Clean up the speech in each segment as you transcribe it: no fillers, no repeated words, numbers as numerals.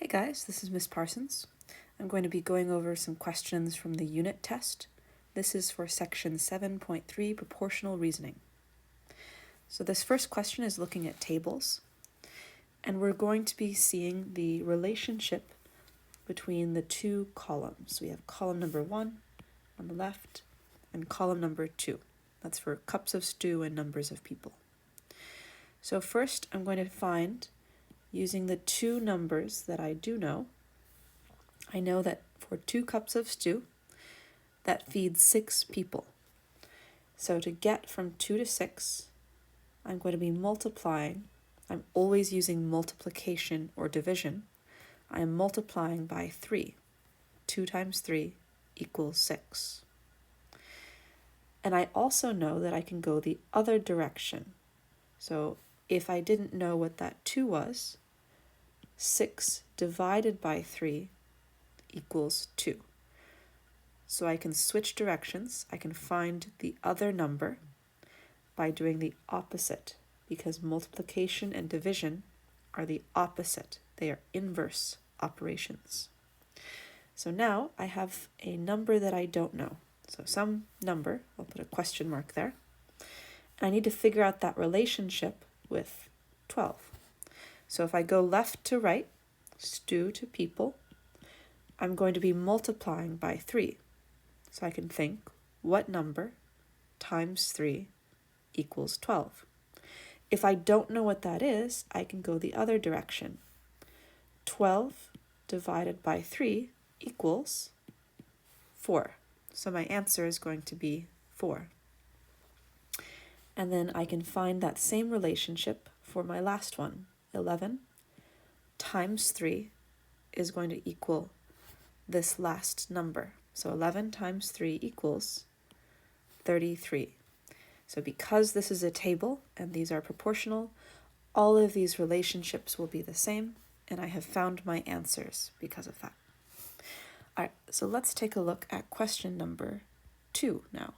Hey guys, this is Miss Parsons. I'm going to be going over some questions from the unit test. This is for section 7.3, proportional reasoning. So this first question is looking at tables, and we're going to be seeing the relationship between the two columns. We have column number 1 on the left and column number 2. That's for cups of stew and numbers of people. So first I'm going to find, using the two numbers that I do know, I know that for 2 cups of stew, that feeds 6 people. So to get from 2 to 6, I'm going to be multiplying. I'm always using multiplication or division. I am multiplying by 3. 2 times 3 equals 6. And I also know that I can go the other direction. So if I didn't know what that 2 was, 6 divided by 3 equals 2. So I can switch directions. I can find the other number by doing the opposite, because multiplication and division are the opposite. They are inverse operations. So now I have a number that I don't know. So some number, I'll put a question mark there. And I need to figure out that relationship with 12. So if I go left to right, stew to people, I'm going to be multiplying by 3. So I can think, what number times 3 equals 12? If I don't know what that is, I can go the other direction. 12 divided by 3 equals 4. So my answer is going to be 4. And then I can find that same relationship for my last one. 11 times 3 is going to equal this last number. So 11 times 3 equals 33. So because this is a table and these are proportional, all of these relationships will be the same, and I have found my answers because of that. All right, so let's take a look at question number 2 now.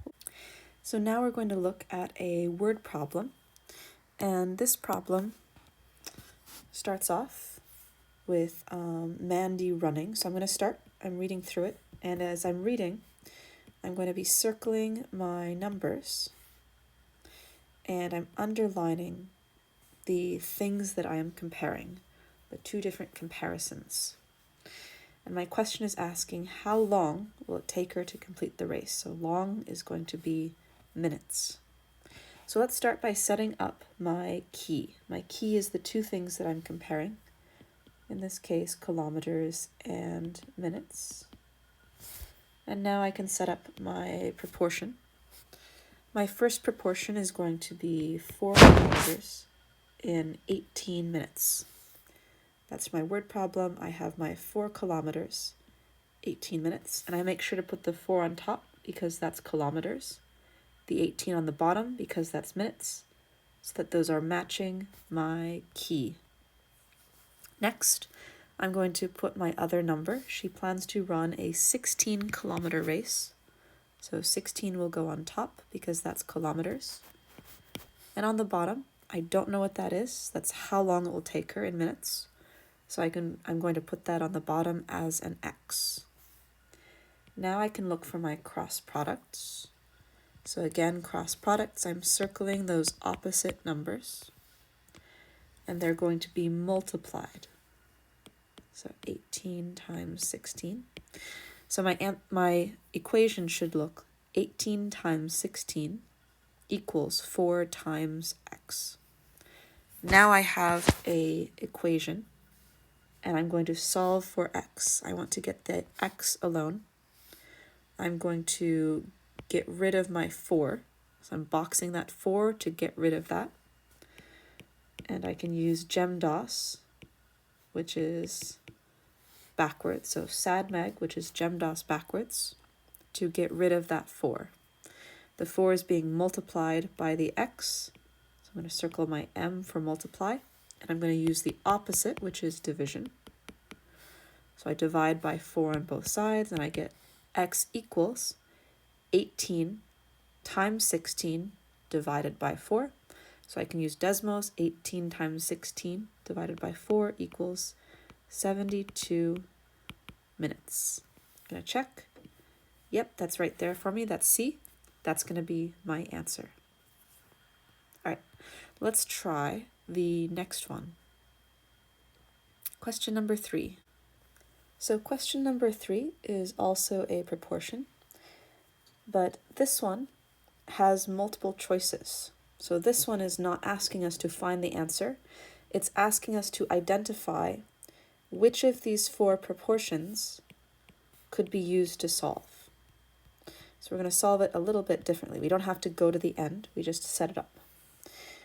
So now we're going to look at a word problem, and this problem starts off with Mandy running. So I'm reading through it, and as I'm reading, I'm going to be circling my numbers, and I'm underlining the things that I am comparing, the 2 different comparisons. And my question is asking, how long will it take her to complete the race? So long is going to be minutes. So let's start by setting up my key. My key is the 2 things that I'm comparing. In this case, kilometers and minutes. And now I can set up my proportion. My first proportion is going to be 4 kilometers in 18 minutes. That's my word problem. I have my 4 kilometers, 18 minutes, and I make sure to put the 4 on top because that's kilometers, the 18 on the bottom because that's minutes, so that those are matching my key. Next, I'm going to put my other number. She plans to run a 16-kilometer race. So 16 will go on top because that's kilometers. And on the bottom, I don't know what that is. That's how long it will take her in minutes. So I'm going to put that on the bottom as an X. Now I can look for my cross products. So again, cross products, I'm circling those opposite numbers, and they're going to be multiplied. So 18 times 16. So my equation should look 18 times 16 equals 4 times x. Now I have a equation, and I'm going to solve for x. I want to get the x alone. I'm going to get rid of my 4. So I'm boxing that 4 to get rid of that. And I can use GEMDOS, which is backwards. So SADMEG, which is GEMDOS backwards, to get rid of that 4. The 4 is being multiplied by the x. So I'm going to circle my M for multiply. And I'm going to use the opposite, which is division. So I divide by 4 on both sides, and I get x equals 18 times 16 divided by 4. So I can use Desmos. 18 times 16 divided by 4 equals 72 minutes. I'm going to check. Yep, that's right there for me. That's C. That's going to be my answer. All right, let's try the next one. Question number 3. So question number 3 is also a proportion, but this one has multiple choices. So this one is not asking us to find the answer. It's asking us to identify which of these 4 proportions could be used to solve. So we're going to solve it a little bit differently. We don't have to go to the end, we just set it up.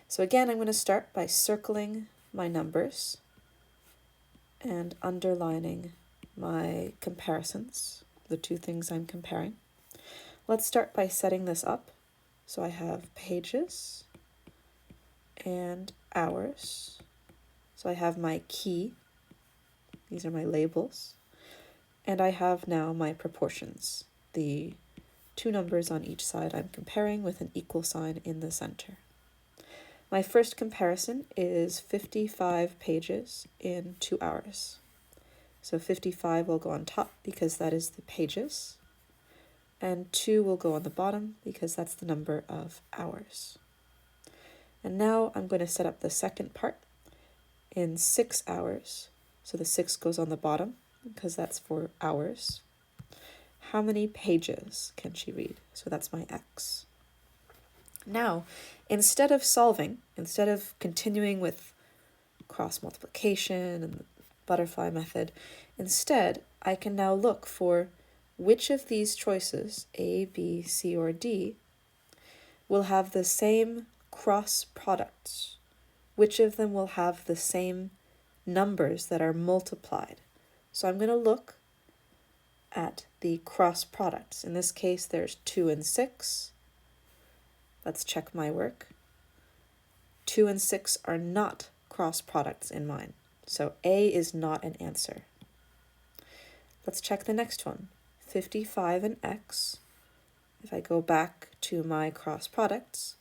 So again, I'm going to start by circling my numbers and underlining my comparisons, the 2 things I'm comparing. Let's start by setting this up. So I have pages and hours. So I have my key. These are my labels. And I have now my proportions, the 2 numbers on each side I'm comparing with an equal sign in the center. My first comparison is 55 pages in 2 hours. So 55 will go on top because that is the pages, and 2 will go on the bottom because that's the number of hours. And now I'm going to set up the second part in 6 hours. So the 6 goes on the bottom because that's for hours. How many pages can she read? So that's my X. Now, instead of continuing with cross multiplication and the butterfly method, instead I can now look for which of these choices, A, B, C, or D, will have the same cross products. Which of them will have the same numbers that are multiplied? So I'm going to look at the cross products. In this case, there's 2 and 6. Let's check my work. 2 and 6 are not cross products in mine, so A is not an answer. Let's check the next one. 55 and X. If I go back to my cross products,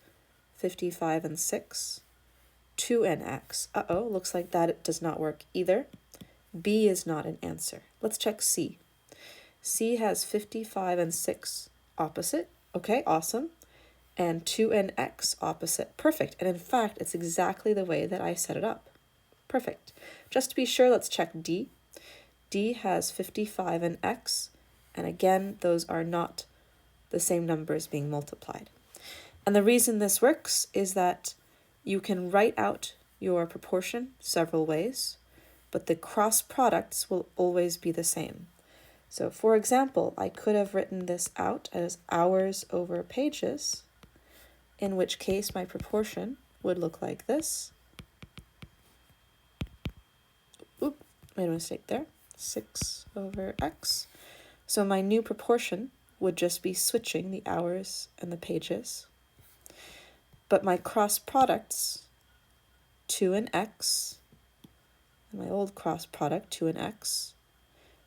55 and 6, 2 and X. Looks like that it does not work either. B is not an answer. Let's check C. C has 55 and 6 opposite. Okay, awesome. And 2 and X opposite. Perfect. And in fact, it's exactly the way that I set it up. Perfect. Just to be sure, let's check D. D has 55 and X. And again, those are not the same numbers being multiplied. And the reason this works is that you can write out your proportion several ways, but the cross products will always be the same. So for example, I could have written this out as hours over pages, in which case my proportion would look like this. Oop, made a mistake there. 6 over X. So my new proportion would just be switching the hours and the pages. But my cross products, 2 and X, and my old cross product, 2 and X,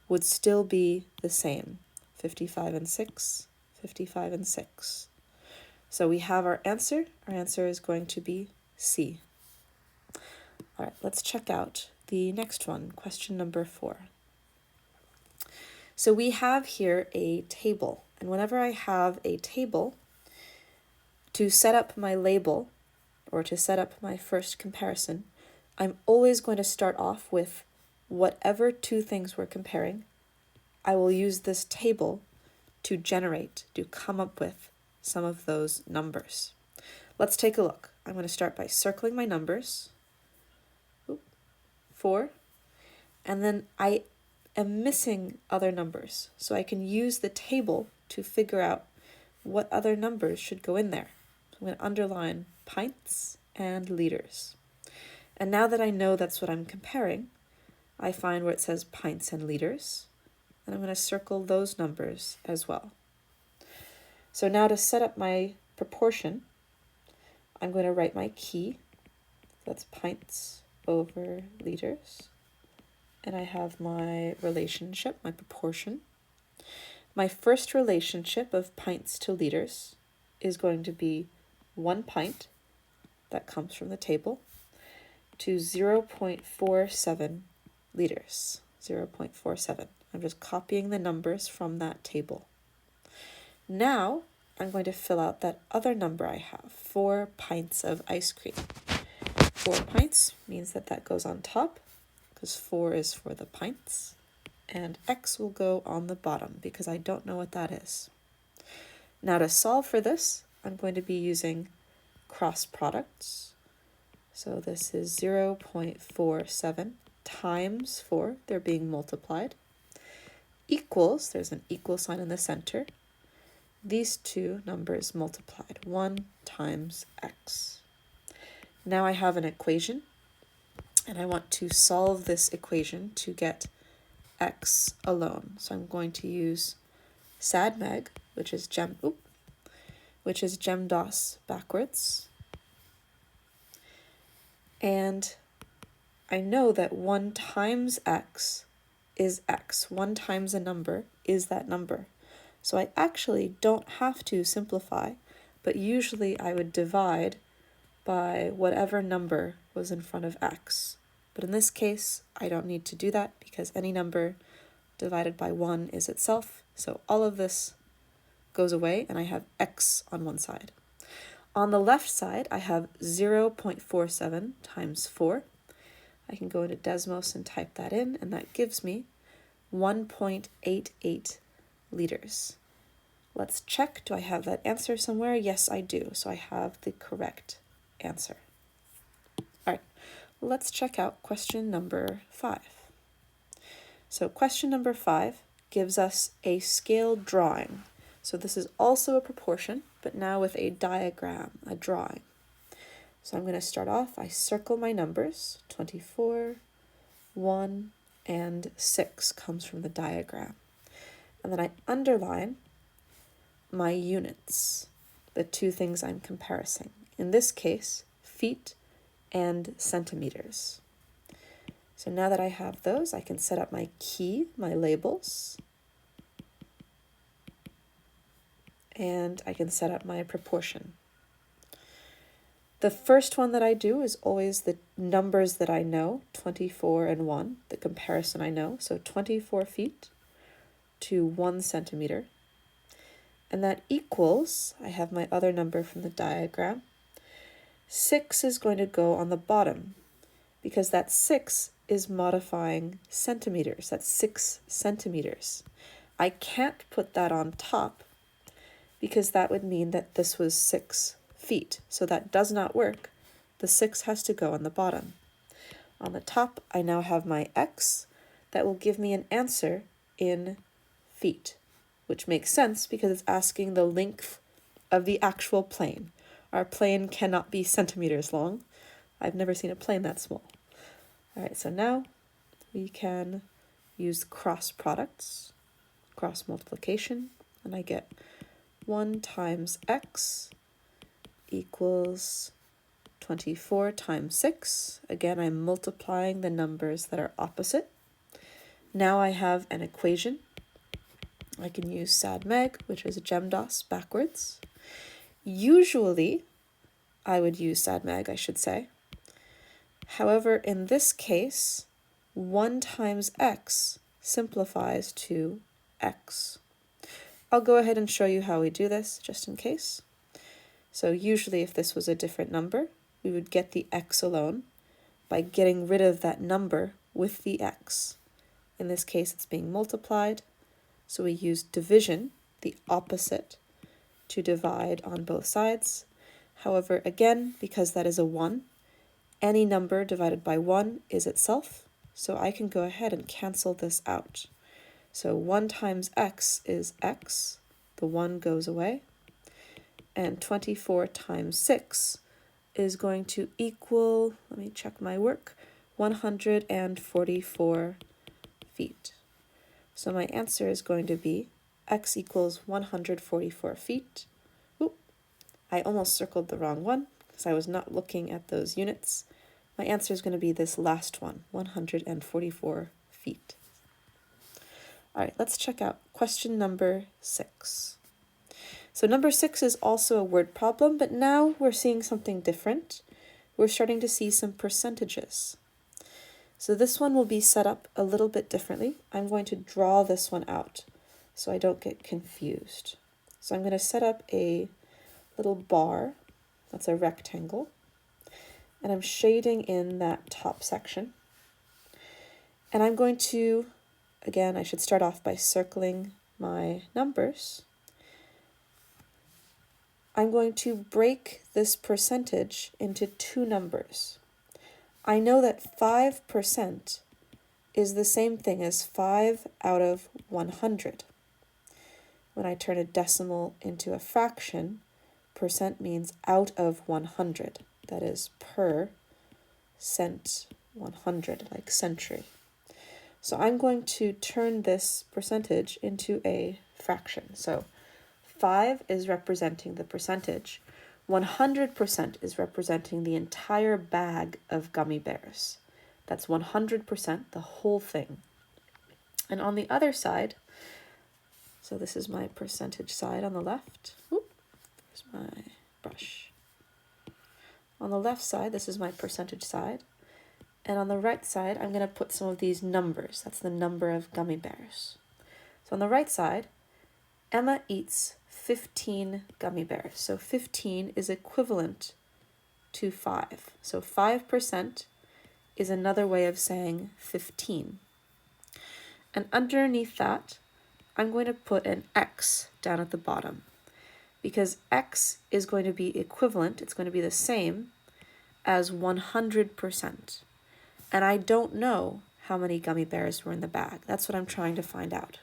would still be the same, 55 and 6, 55 and 6. So we have our answer. Our answer is going to be C. All right, let's check out the next one, question number 4. So we have here a table, and whenever I have a table, to set up my label, or to set up my first comparison, I'm always going to start off with whatever 2 things we're comparing. I will use this table to come up with some of those numbers. Let's take a look. I'm going to start by circling my numbers. 4. And then I am missing other numbers, so I can use the table to figure out what other numbers should go in there. So I'm going to underline pints and liters. And now that I know that's what I'm comparing, I find where it says pints and liters, and I'm going to circle those numbers as well. So now to set up my proportion, I'm going to write my key. That's pints over liters. And I have my relationship, my proportion. My first relationship of pints to liters is going to be 1 pint, that comes from the table, to 0.47 liters, 0.47. I'm just copying the numbers from that table. Now I'm going to fill out that other number I have, 4 pints of ice cream. 4 pints means that that goes on top, because 4 is for the pints, and x will go on the bottom because I don't know what that is. Now to solve for this, I'm going to be using cross products. So this is 0.47 times 4, they're being multiplied, equals, there's an equal sign in the center, these two numbers multiplied, 1 times x. Now I have an equation, and I want to solve this equation to get x alone. So I'm going to use SADMEG, which is GEMDOS backwards. And I know that 1 times x is x. 1 times a number is that number. So I actually don't have to simplify, but usually I would divide by whatever number was in front of x. But in this case, I don't need to do that because any number divided by 1 is itself. So all of this goes away and I have x on one side. On the left side, I have 0.47 times 4. I can go into Desmos and type that in, and that gives me 1.88 liters. Let's check, do I have that answer somewhere? Yes, I do. So I have the correct answer. All right, let's check out question number 5. So question number 5 gives us a scale drawing. So this is also a proportion, but now with a diagram, a drawing. So I'm going to start off, I circle my numbers, 24, 1, and 6 comes from the diagram. And then I underline my units, the two things I'm comparing. In this case, feet and centimeters. So now that I have those, I can set up my key, my labels, and I can set up my proportion. The first one that I do is always the numbers that I know, 24 and 1, the comparison I know. So 24 feet to 1 centimeter. And that equals, I have my other number from the diagram, 6 is going to go on the bottom because that 6 is modifying centimeters. That's 6 centimeters. I can't put that on top because that would mean that this was 6 feet. So that does not work. The 6 has to go on the bottom. On the top, I now have my x that will give me an answer in feet, which makes sense because it's asking the length of the actual plane. Our plane cannot be centimeters long. I've never seen a plane that small. All right, so now we can use cross products, cross multiplication, and I get 1 times x equals 24 times 6. Again, I'm multiplying the numbers that are opposite. Now I have an equation. I can use SADMEG, which is GEMDOS backwards. Usually, I would use SADMEG, I should say. However, in this case, 1 times x simplifies to x. I'll go ahead and show you how we do this, just in case. So usually if this was a different number, we would get the x alone by getting rid of that number with the x. In this case, it's being multiplied, so we use division, the opposite, to divide on both sides. However, again, because that is a 1, any number divided by 1 is itself, so I can go ahead and cancel this out. So 1 times x is x, the 1 goes away, and 24 times 6 is going to equal, let me check my work, 144 feet. So my answer is going to be x equals 144 feet. Oop, I almost circled the wrong one because I was not looking at those units. My answer is going to be this last one, 144 feet. All right, let's check out question number 6. So number 6 is also a word problem, but now we're seeing something different. We're starting to see some percentages. So this one will be set up a little bit differently. I'm going to draw this one out so I don't get confused. So I'm going to set up a little bar, that's a rectangle, and I'm shading in that top section. And I'm going to, again, I should start off by circling my numbers. I'm going to break this percentage into two numbers. I know that 5% is the same thing as 5 out of 100. When I turn a decimal into a fraction, percent means out of 100. That is per cent 100, like century. So I'm going to turn this percentage into a fraction. So 5 is representing the percentage. 100% is representing the entire bag of gummy bears. That's 100%, the whole thing. And on the other side, so this is my percentage side on the left. Oop, there's my brush. On the left side, this is my percentage side. And on the right side, I'm going to put some of these numbers. That's the number of gummy bears. So on the right side, Emma eats 15 gummy bears. So 15 is equivalent to 5. So 5% is another way of saying 15. And underneath that, I'm going to put an X down at the bottom because X is going to be equivalent, it's going to be the same as 100%. And I don't know how many gummy bears were in the bag. That's what I'm trying to find out.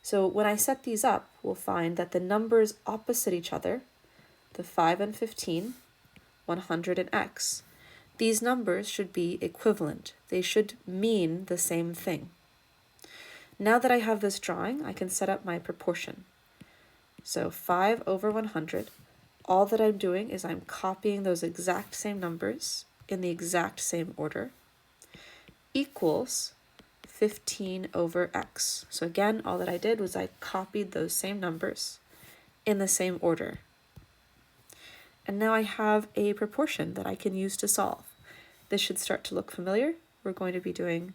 So when I set these up, we'll find that the numbers opposite each other, the 5 and 15, 100 and X, these numbers should be equivalent. They should mean the same thing. Now that I have this drawing, I can set up my proportion. So 5 over 100, all that I'm doing is I'm copying those exact same numbers in the exact same order, equals 15 over X. So again, all that I did was I copied those same numbers in the same order. And now I have a proportion that I can use to solve. This should start to look familiar. We're going to be doing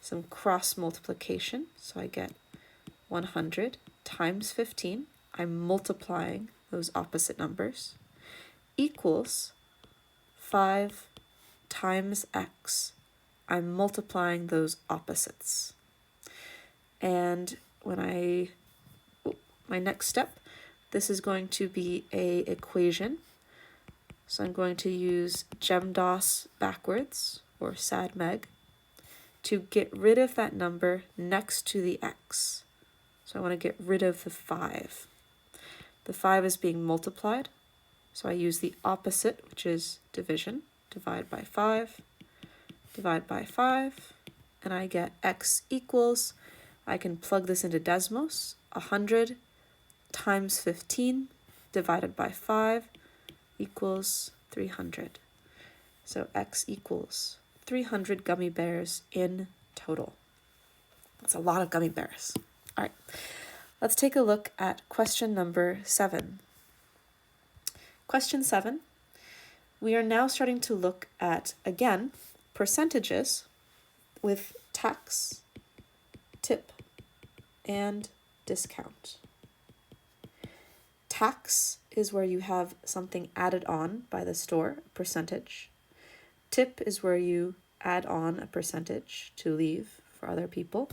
some cross multiplication. So I get 100 times 15. I'm multiplying those opposite numbers, equals 5 times X. I'm multiplying those opposites. And when my next step, this is going to be a equation. So I'm going to use GEMDOS backwards, or SADMEG, to get rid of that number next to the X. So I want to get rid of the 5. The 5 is being multiplied, so I use the opposite, which is division. Divide by 5, divide by 5, and I get X equals, I can plug this into Desmos, 100 times 15 divided by 5 equals 300. So X equals 300 gummy bears in total. That's a lot of gummy bears. All right, let's take a look at question number 7. Question 7, we are now starting to look at, again, percentages with tax, tip, and discount. Tax is where you have something added on by the store, a percentage. Tip is where you add on a percentage to leave for other people.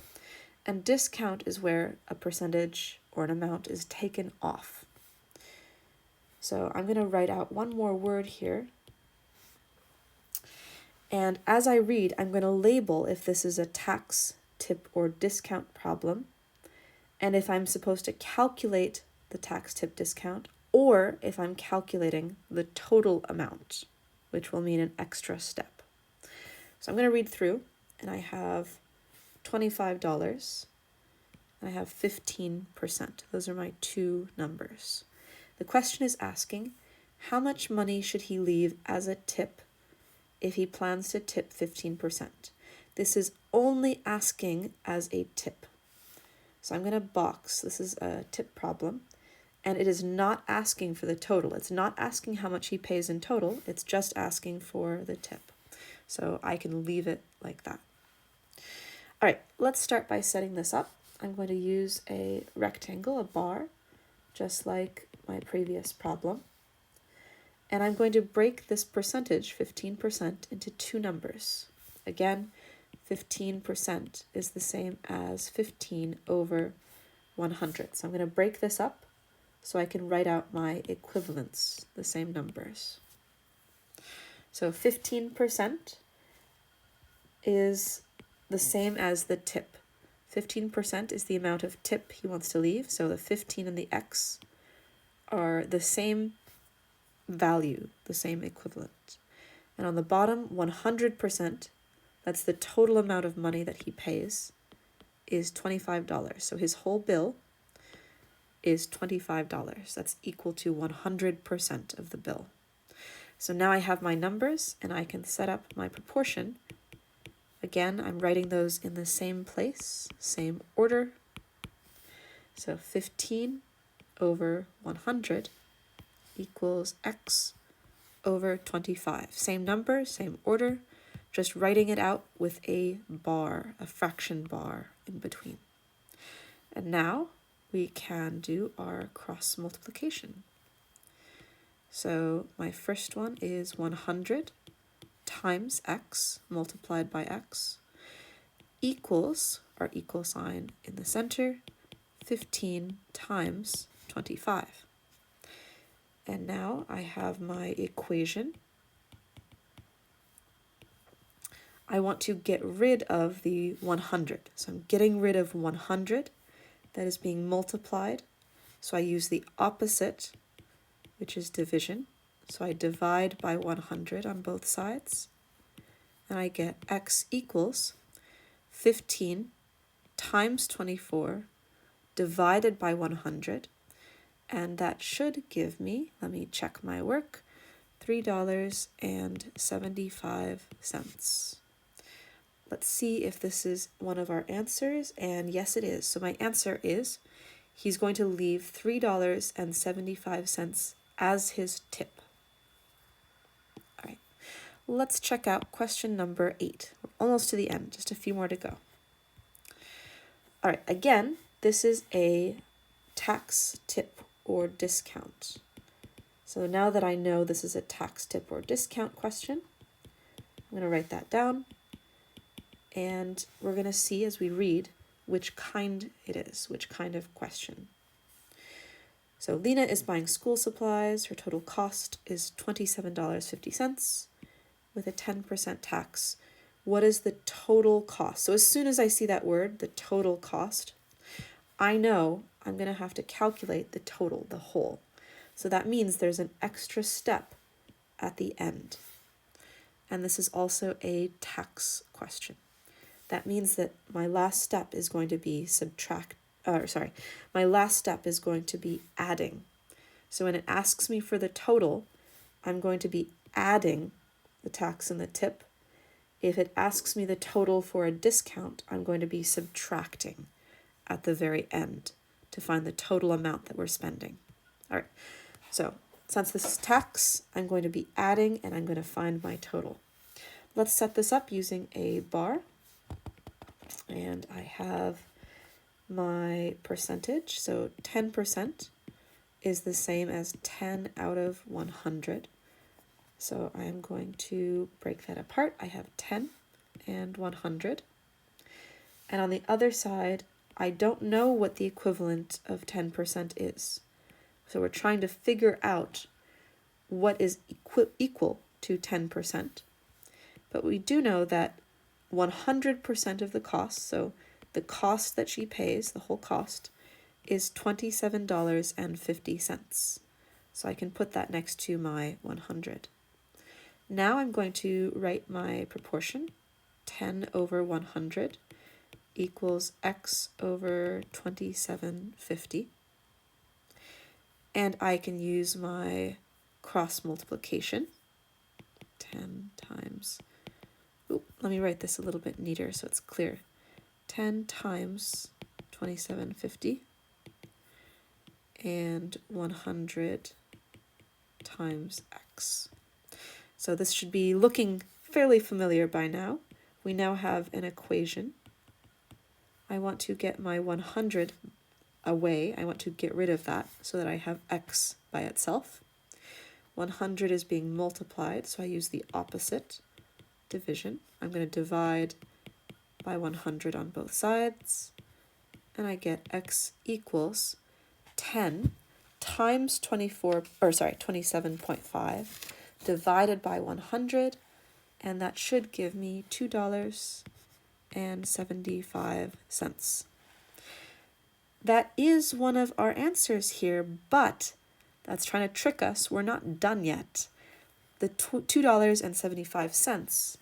And discount is where a percentage or an amount is taken off. So I'm going to write out one more word here. And as I read, I'm going to label if this is a tax, tip, or discount problem, and if I'm supposed to calculate the tax, tip, discount, or if I'm calculating the total amount, which will mean an extra step. So I'm going to read through, and I have $25, and I have 15%. Those are my two numbers. The question is asking, how much money should he leave as a tip if he plans to tip 15%? This is only asking as a tip. So I'm going to box, this is a tip problem, and it is not asking for the total. It's not asking how much he pays in total, it's just asking for the tip. So I can leave it like that. All right, let's start by setting this up. I'm going to use a rectangle, a bar, just like my previous problem. And I'm going to break this percentage, 15%, into two numbers. Again, 15% is the same as 15 over 100. So I'm going to break this up so I can write out my equivalents, the same numbers. So 15% is the same as the tip. 15% is the amount of tip he wants to leave. So the 15 and the x are the same value, the same equivalent. And on the bottom, 100%, that's the total amount of money that he pays, is $25. So his whole bill is $25. That's equal to 100% of the bill. So now I have my numbers and I can set up my proportion. Again, I'm writing those in the same place, same order. So 15 over 100 equals x over 25. Same number, same order, just writing it out with a bar, a fraction bar in between. And now we can do our cross multiplication. So my first one is 100 times x multiplied by x equals, our equal sign in the center, 15 times 25. And now I have my equation. I want to get rid of the 100. So I'm getting rid of 100 that is being multiplied. So I use the opposite, which is division. So I divide by 100 on both sides. And I get x equals 15 times 24 divided by 100. And that should give me, let me check my work, $3.75. Let's see if this is one of our answers, and yes it is. So my answer is he's going to leave $3.75 as his tip. All right, let's check out question number 8. We're almost to the end, just a few more to go. All right, again, this is a tax tip or discount. So now that I know this is a tax tip or discount question, I'm going to write that down. And we're going to see as we read which kind it is, which kind of question. So Lena is buying school supplies. Her total cost is $27.50 with a 10% tax. What is the total cost? So as soon as I see that word, the total cost, I know I'm going to have to calculate the total, the whole. So that means there's an extra step at the end. And this is also a tax question. That means that my last step is going to be my last step is going to be adding. So when it asks me for the total, I'm going to be adding the tax and the tip. If it asks me the total for a discount, I'm going to be subtracting at the very end to find the total amount that we're spending. All right, so since this is tax, I'm going to be adding and I'm going to find my total. Let's set this up using a bar. And I have my percentage, so 10% is the same as 10 out of 100. So I am going to break that apart. I have 10 and 100. And on the other side, I don't know what the equivalent of 10% is. So we're trying to figure out what is equal to 10%. But we do know that 100% of the cost, so the cost that she pays, the whole cost, is $27.50. So I can put that next to my 100. Now I'm going to write my proportion. 10 over 100 equals x over 2750. And I can use my cross multiplication. 10 times, let me write this a little bit neater so it's clear. 10 times 2750 and 100 times x. So this should be looking fairly familiar by now. We now have an equation. I want to get my 100 away. I want to get rid of that so that I have x by itself. 100 is being multiplied, so I use the opposite, division. I'm going to divide by 100 on both sides, and I get x equals 10 times 27.5 divided by 100, and that should give me $2.75. That is one of our answers here, but that's trying to trick us. We're not done yet. The $2.75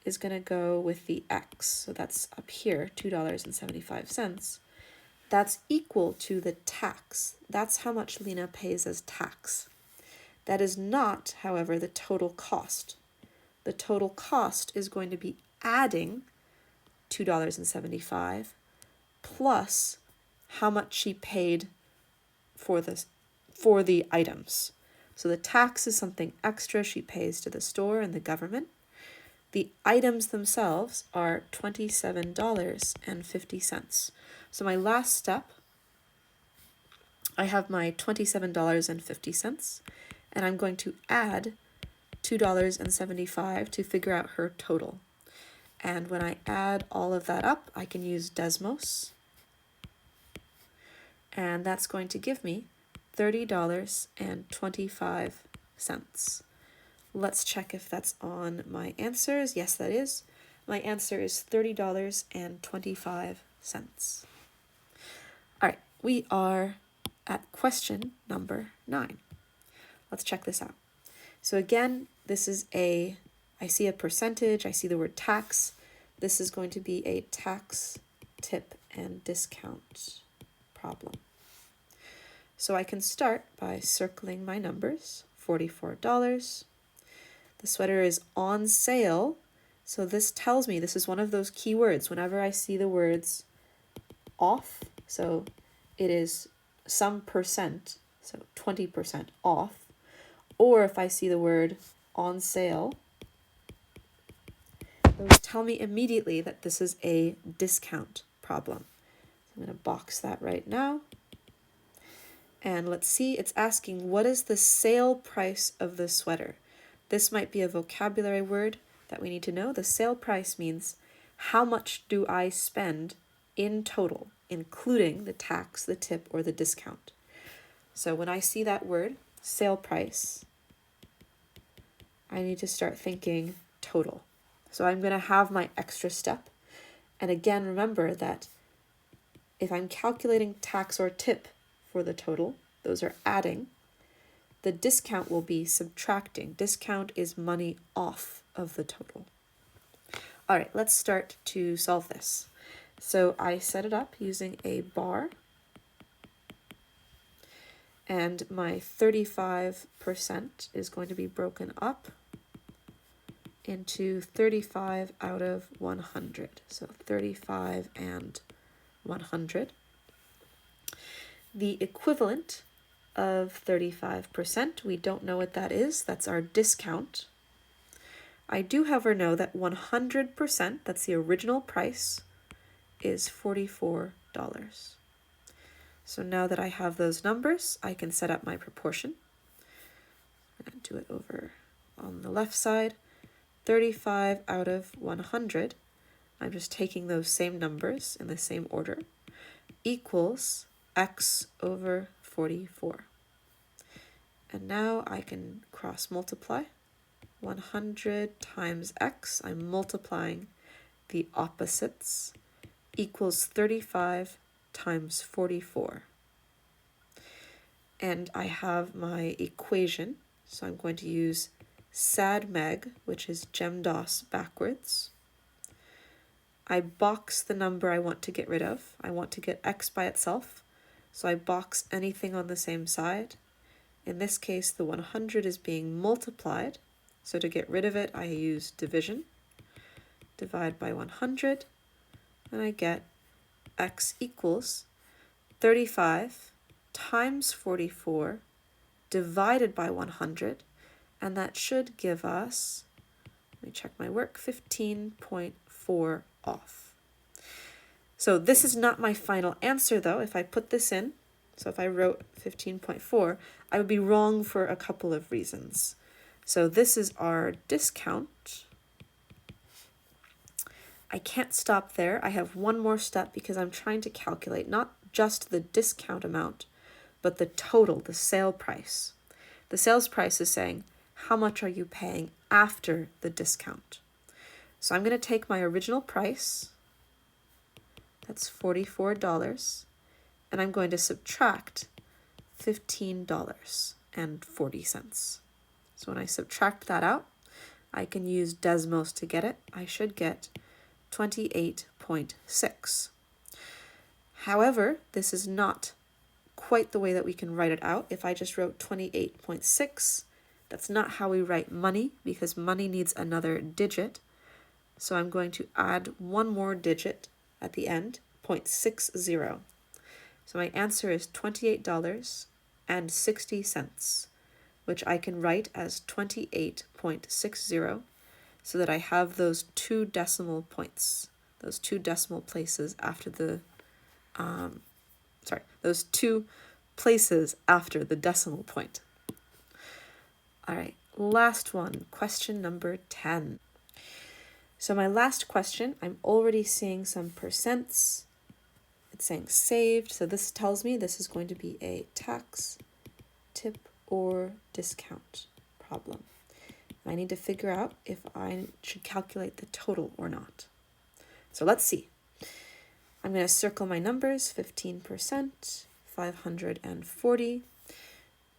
is going to go with the x, so that's up here, $2.75. That's equal to the tax. That's how much Lena pays as tax. That is not, however, the total cost. The total cost is going to be adding $2.75 plus how much she paid for the items. So the tax is something extra she pays to the store and the government. The items themselves are $27.50. So my last step, I have my $27.50, and I'm going to add $2.75 to figure out her total. And when I add all of that up, I can use Desmos, and that's going to give me $30.25. Let's check if that's on my answers. Yes, that is. My answer is $30.25. All right, we are at question number 9. Let's check this out. So again, this is I see a percentage, I see the word tax. This is going to be a tax, tip, and discount problem. So I can start by circling my numbers. $44. The sweater is on sale. So this tells me, this is one of those key words. Whenever I see the words off, so it is some percent, so 20% off, or if I see the word on sale, those tell me immediately that this is a discount problem. So I'm going to box that right now. And let's see, it's asking, what is the sale price of the sweater? This might be a vocabulary word that we need to know. The sale price means how much do I spend in total, including the tax, the tip, or the discount. So when I see that word, sale price, I need to start thinking total. So I'm going to have my extra step. And again, remember that if I'm calculating tax or tip for the total, those are adding. The discount will be subtracting. Discount is money off of the total. All right, let's start to solve this. So I set it up using a bar, and my 35% is going to be broken up into 35 out of 100. So 35 and 100. The equivalent of 35%, we don't know what that is. That's our discount. I do, however, know that 100%, that's the original price, is $44. So now that I have those numbers, I can set up my proportion. I'm going to do it over on the left side. 35 out of 100, I'm just taking those same numbers in the same order, equals x over 44. And now I can cross multiply. 100 times x, I'm multiplying the opposites, equals 35 times 44. And I have my equation, so I'm going to use SADMEG, which is GEMDOS backwards. I box the number I want to get rid of. I want to get x by itself, so I box anything on the same side. In this case, the 100 is being multiplied, so to get rid of it, I use division. Divide by 100, and I get x equals 35 times 44 divided by 100, and that should give us, me check my work, 15.4 off. So this is not my final answer though. If I put this in, so if I wrote 15.4, I would be wrong for a couple of reasons. So this is our discount. I can't stop there. I have one more step because I'm trying to calculate not just the discount amount, but the total, the sale price. The sales price is saying, how much are you paying after the discount? So I'm going to take my original price, that's $44, and I'm going to subtract $15.40. So when I subtract that out, I can use Desmos to get it. I should get 28.6. However, this is not quite the way that we can write it out. If I just wrote 28.6, that's not how we write money because money needs another digit. So I'm going to add one more digit at the end, 0.60. So my answer is $28.60, which I can write as 28.60 so that I have those two decimal points, those two decimal places after the, those two places after the decimal point. All right, last one, question number 10. So my last question, I'm already seeing some percents. It's saying saved, so this tells me this is going to be a tax, tip, or discount problem. I need to figure out if I should calculate the total or not. So let's see. I'm going to circle my numbers, 15%, 540.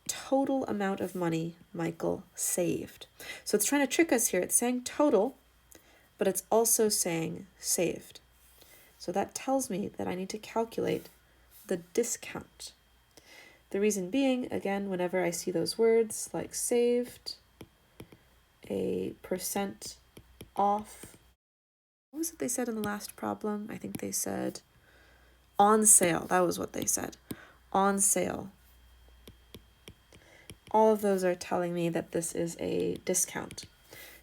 Total amount of money Michael saved. So it's trying to trick us here. It's saying total, but it's also saying saved. So that tells me that I need to calculate the discount. The reason being, again, whenever I see those words like saved, a percent off. What was it they said in the last problem? I think they said on sale. That was what they said. On sale. All of those are telling me that this is a discount.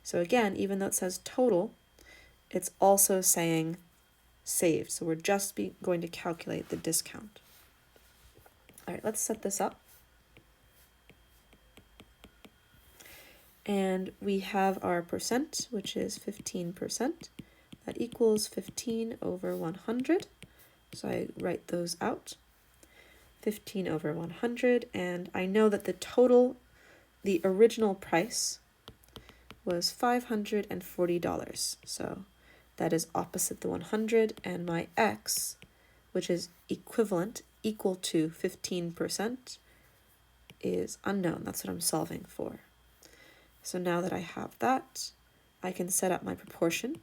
So again, even though it says total, it's also saying saved. So we're just going to calculate the discount. All right, let's set this up. And we have our percent, which is 15%. That equals 15 over 100. So I write those out. 15 over 100. And I know that the total, the original price was $540. So that is opposite the 100. And my x, which is equivalent, equal to 15%, is unknown. That's what I'm solving for. So now that I have that, I can set up my proportion.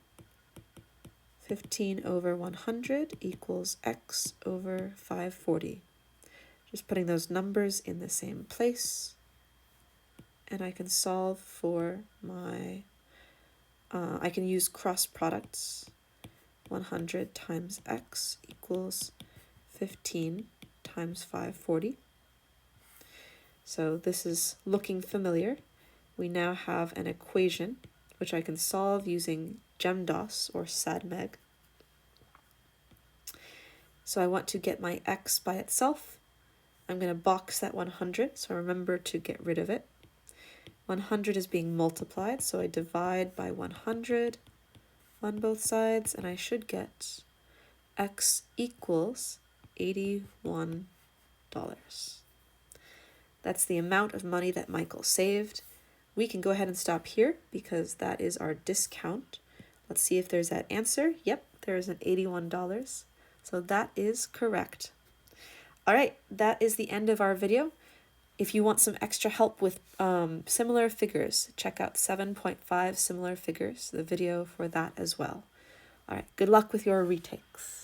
15 over 100 equals x over 540. Just putting those numbers in the same place. And I can solve for my, I can use cross products. 100 times x equals 15 times 540. So this is looking familiar. We now have an equation which I can solve using GEMDOS or SADMEG. So I want to get my x by itself. I'm going to box that 100, so remember to get rid of it. 100 is being multiplied, so I divide by 100 on both sides, and I should get x equals $81. That's the amount of money that Michael saved. We can go ahead and stop here because that is our discount. Let's see if there's that answer. Yep, there is an $81. So that is correct. All right, that is the end of our video. If you want some extra help with similar figures, check out 7.5 similar figures, the video for that as well. All right, good luck with your retakes.